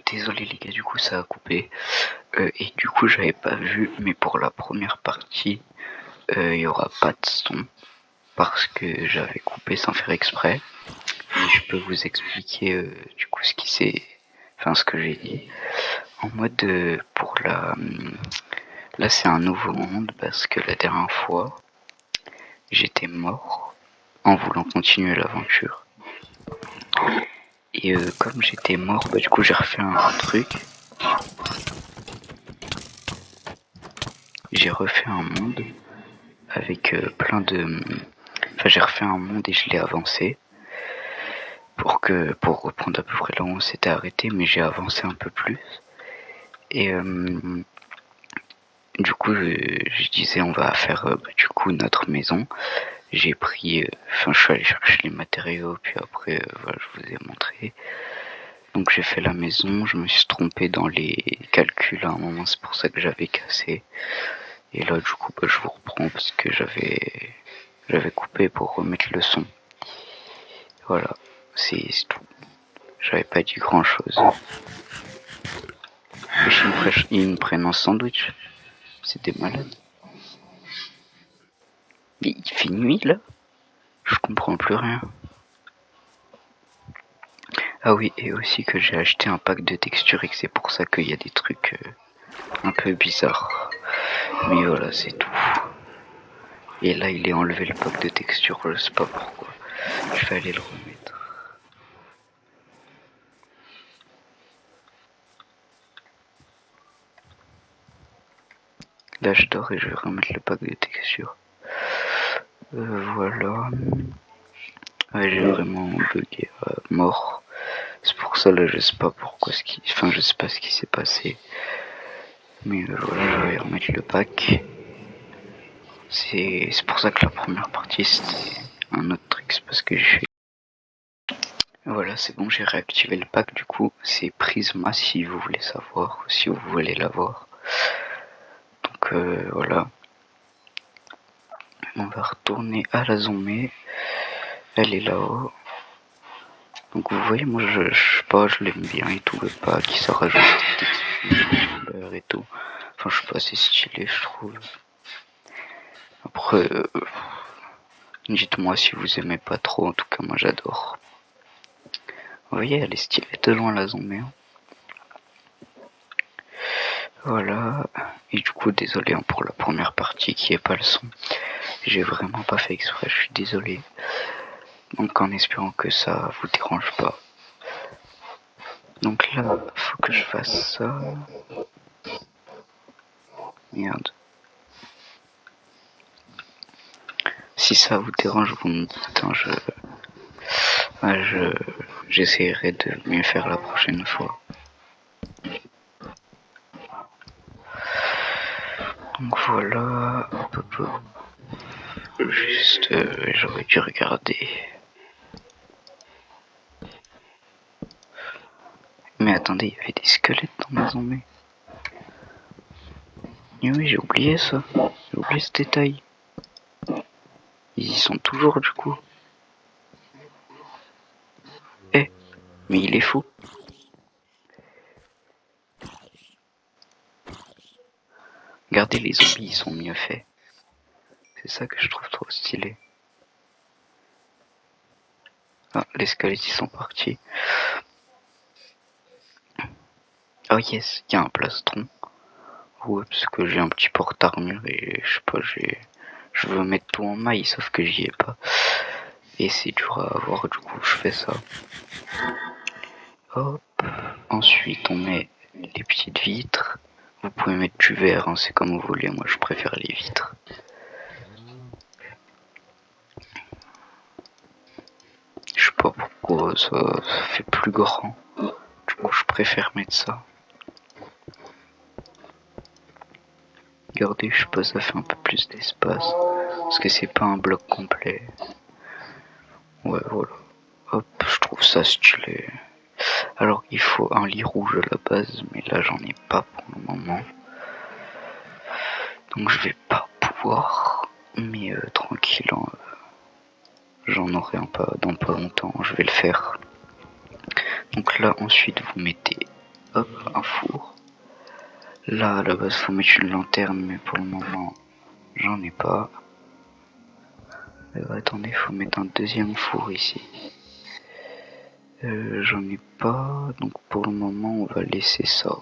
Désolé les gars, du coup ça a coupé. Et du coup j'avais pas vu, mais pour la première partie, il y aura pas de son parce que j'avais coupé sans faire exprès. Et je peux vous expliquer du coup ce que j'ai dit. En mode pour là c'est un nouveau monde parce que la dernière fois j'étais mort en voulant continuer l'aventure. Et comme j'étais mort, du coup j'ai refait un truc. J'ai refait un monde avec plein de... Enfin j'ai refait un monde et je l'ai avancé pour reprendre à peu près là où on s'était arrêté, mais j'ai avancé un peu plus. Et du coup je disais on va faire du coup notre maison. J'ai pris... Enfin je suis allé chercher les matériaux, puis après voilà, je vous ai montré. Donc j'ai fait la maison, je me suis trompé dans les calculs à un moment, c'est pour ça que j'avais cassé. Et là du coup je vous reprends parce que j'avais coupé pour remettre le son. Voilà, c'est tout. J'avais pas dit grand chose. Ils me prennent en sandwich. C'est des malades. Mais il fait nuit là. Je comprends plus rien. Ah oui, et aussi que j'ai acheté un pack de textures et que c'est pour ça qu'il y a des trucs un peu bizarres. Mais voilà, c'est tout. Et là, il est enlevé le pack de textures, je sais pas pourquoi. Je vais aller le remettre. Là, je dors et je vais remettre le pack de textures. Voilà. Ouais, j'ai vraiment bugué mort. C'est pour ça là, je sais pas pourquoi je sais pas ce qui s'est passé. Mais voilà, je vais remettre le pack. C'est pour ça que la première partie c'était un autre truc, c'est parce que j'ai fait. Voilà, c'est bon, j'ai réactivé le pack du coup. C'est Prisma si vous voulez savoir, si vous voulez l'avoir. Donc voilà. On va retourner à la zombie. Elle est là-haut. Donc vous voyez, moi je sais pas, je l'aime bien et tout, le pack, ça rajoute des textures et tout. Enfin, je sais pas, c'est stylé, je trouve. Après, dites-moi si vous aimez pas trop, en tout cas moi j'adore. Vous voyez, elle est stylée de loin la zombie. Hein. Voilà, et du coup désolé hein, pour la première partie qui est pas le son. J'ai vraiment pas fait exprès, je suis désolé. Donc en espérant que ça vous dérange pas. Donc là, faut que je fasse ça. Merde. Si ça vous dérange, vous me dites, hein, j'essaierai de mieux faire la prochaine fois. Donc voilà, juste, j'aurais dû regarder. Mais attendez, il y avait des squelettes dans ma zombie. Et oui, j'ai oublié ça. J'ai oublié ce détail. Ils y sont toujours du coup. Eh, mais il est fou. Regardez, les zombies, ils sont mieux faits. C'est ça que je trouve trop stylé. Ah, les squelettes, ils sont partis. Oh yes, il y a un plastron. Ouais, parce que j'ai un petit porte-armure et je sais pas, je veux mettre tout en maille, sauf que j'y ai pas. Et c'est dur à avoir, du coup, je fais ça. Hop. Ensuite, on met les petites vitres. Vous pouvez mettre du verre, hein, c'est comme vous voulez. Moi, je préfère les vitres. Je sais pas pourquoi, ça fait plus grand. Du coup, je préfère mettre ça. Regardez, je sais pas, ça fait un peu plus d'espace. Parce que c'est pas un bloc complet. Ouais, voilà. Hop, je trouve ça stylé. Alors, il faut un lit rouge à la base, mais là, j'en ai pas pour le moment. Donc, je vais pas pouvoir. Mais tranquille, hein, j'en aurai dans pas longtemps, je vais le faire. Donc là, ensuite, vous mettez hop, un four. Là, à la base, faut mettre une lanterne, mais pour le moment, j'en ai pas. Attendez, faut mettre un deuxième four ici. J'en ai pas, donc pour le moment, on va laisser ça.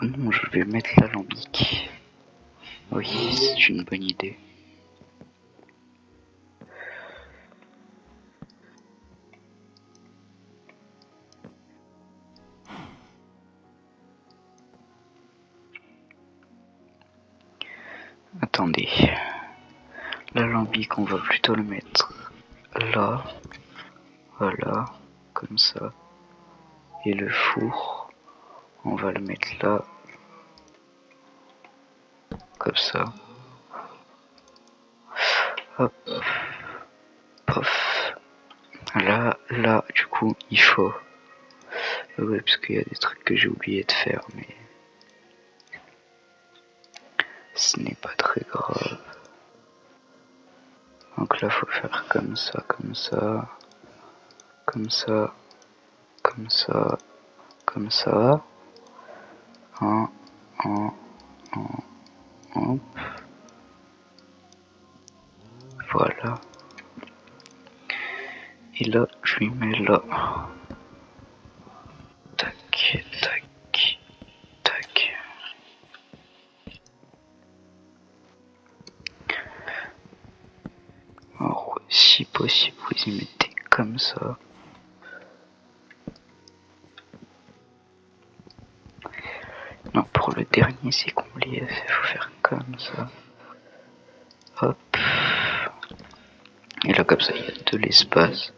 Oh non, je vais mettre l'alambic. Oui, c'est une bonne idée. Attendez. L'alambic, on va plutôt le mettre là. Voilà, comme ça. Et le four, on va le mettre là. Comme ça. Hop. Pof. Là, du coup, il faut. Ouais, parce qu'il y a des trucs que j'ai oublié de faire, mais ce n'est pas très grave. Donc là, faut faire comme ça, comme ça, comme ça, comme ça, comme ça. Un, hop. Voilà. Et là, je lui mets là. Tac, tac, tac. Alors, si possible, vous y mettez comme ça. Non, pour le dernier, c'est compliqué. Il faut faire comme ça. Hop. Et là, comme ça, il y a de l'espace.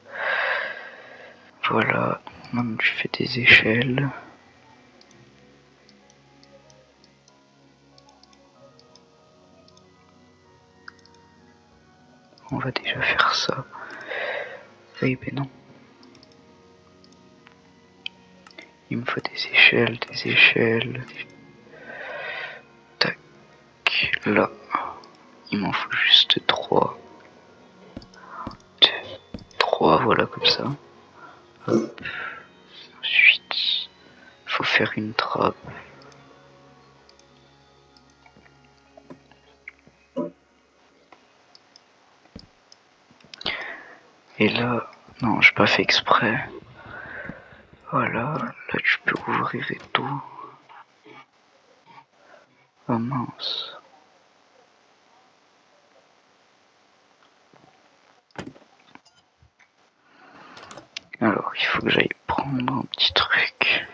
Voilà. Maintenant, je fais des échelles. On va déjà faire ça. Oui, mais non. Il me faut des échelles, des échelles. Tac. Là. Il m'en faut juste 3. 2, 3, voilà, comme ça. Hop. Ensuite, il faut faire une trappe. Et là, non, j'ai pas fait exprès. Voilà, là tu peux ouvrir et tout. Oh mince. Alors, il faut que j'aille prendre un petit truc.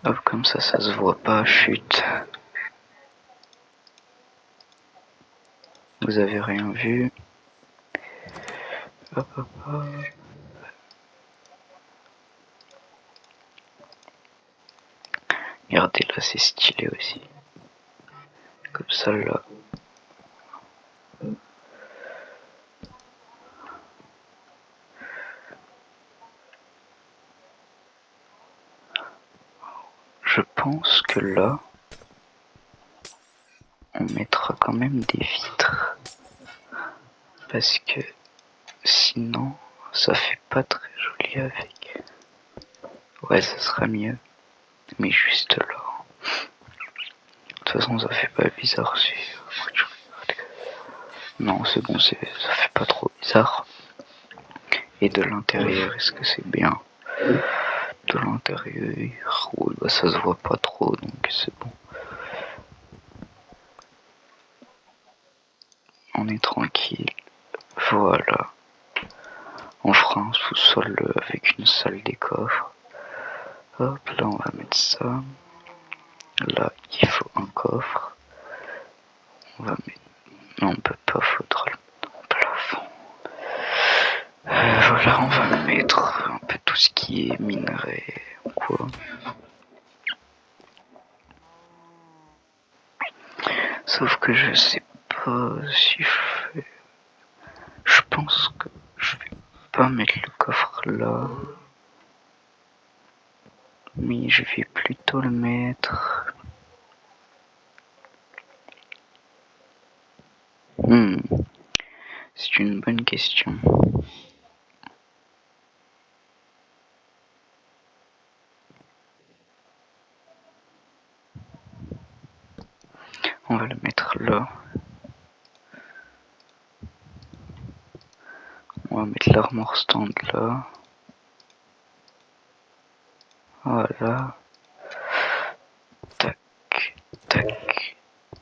Hop, comme ça se voit pas, chute. Vous avez rien vu. Hop, hop, hop. Regardez, là c'est stylé aussi. Comme ça, là. Je pense que là, on mettra quand même des vitres. Parce que sinon, ça fait pas très joli avec. Ouais, ça sera mieux. Mais juste là. De toute façon, ça fait pas bizarre si. Non, c'est bon, ça fait pas trop bizarre. Et de l'intérieur, est-ce que c'est bien? De l'intérieur, oui, bah ça se voit pas trop, donc c'est bon. On est tranquille. Voilà. On fera un sous-sol avec une salle des coffres. Hop, là on va mettre ça. Là, il faut un coffre. On va mettre... Non, on peut pas, faudra le mettre au plafond. Voilà, on va mettre un peu tout ce qui est minerai ou quoi. Sauf que je sais pas si je fais... Je pense que je vais pas mettre le coffre là. Mais je vais plutôt le mettre... Si C'est une bonne question. On va le mettre là. On va mettre l'armor stand là. Voilà. Tac, tac,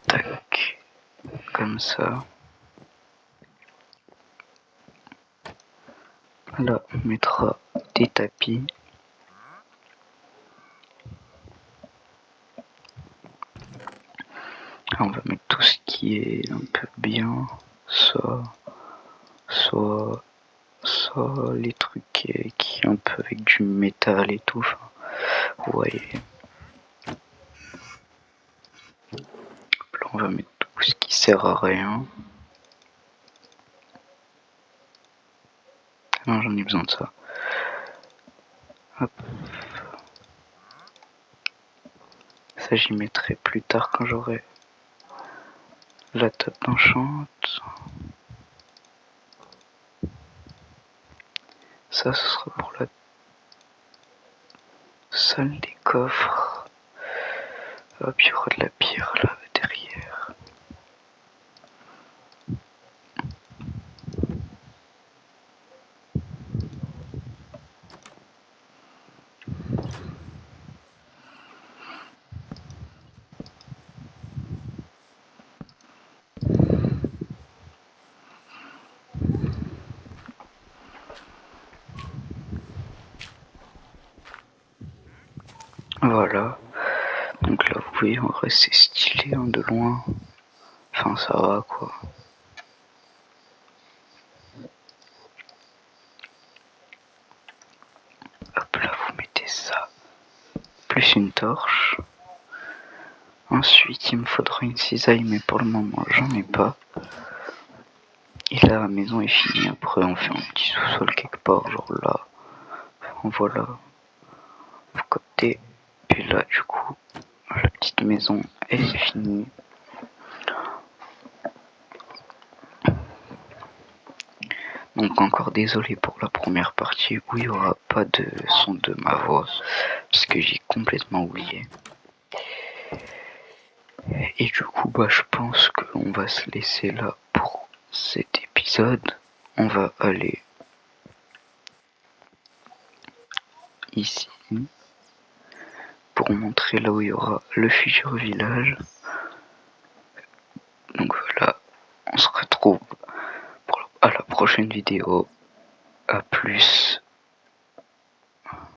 tac. Comme ça. Là, on mettra des tapis. On va mettre tout ce qui est un peu bien. Soit les trucs qui est un peu avec du métal et tout. Enfin, vous voyez. Là, on va mettre tout ce qui sert à rien. Non, j'en ai besoin de ça. Hop. Ça, j'y mettrai plus tard quand j'aurai la table d'enchant. Ça, ce sera pour la salle des coffres. Hop, il y aura de la pierre là derrière. Voilà. Donc là, vous voyez, en vrai, c'est stylé hein, de loin. Enfin, ça va quoi. Hop là, vous mettez ça. Plus une torche. Ensuite, il me faudra une cisaille, mais pour le moment, j'en ai pas. Et là, la maison est finie. Après, on fait un petit sous-sol quelque part, genre là. Enfin, voilà. Vous captez. Puis là, du coup, la petite maison est finie. Donc encore désolé pour la première partie où il n'y aura pas de son de ma voix, parce que j'ai complètement oublié. Et du coup, bah, je pense qu'on va se laisser là pour cet épisode. On va aller ici pour montrer là où il y aura le futur village. Donc voilà, on se retrouve à la prochaine vidéo. À plus.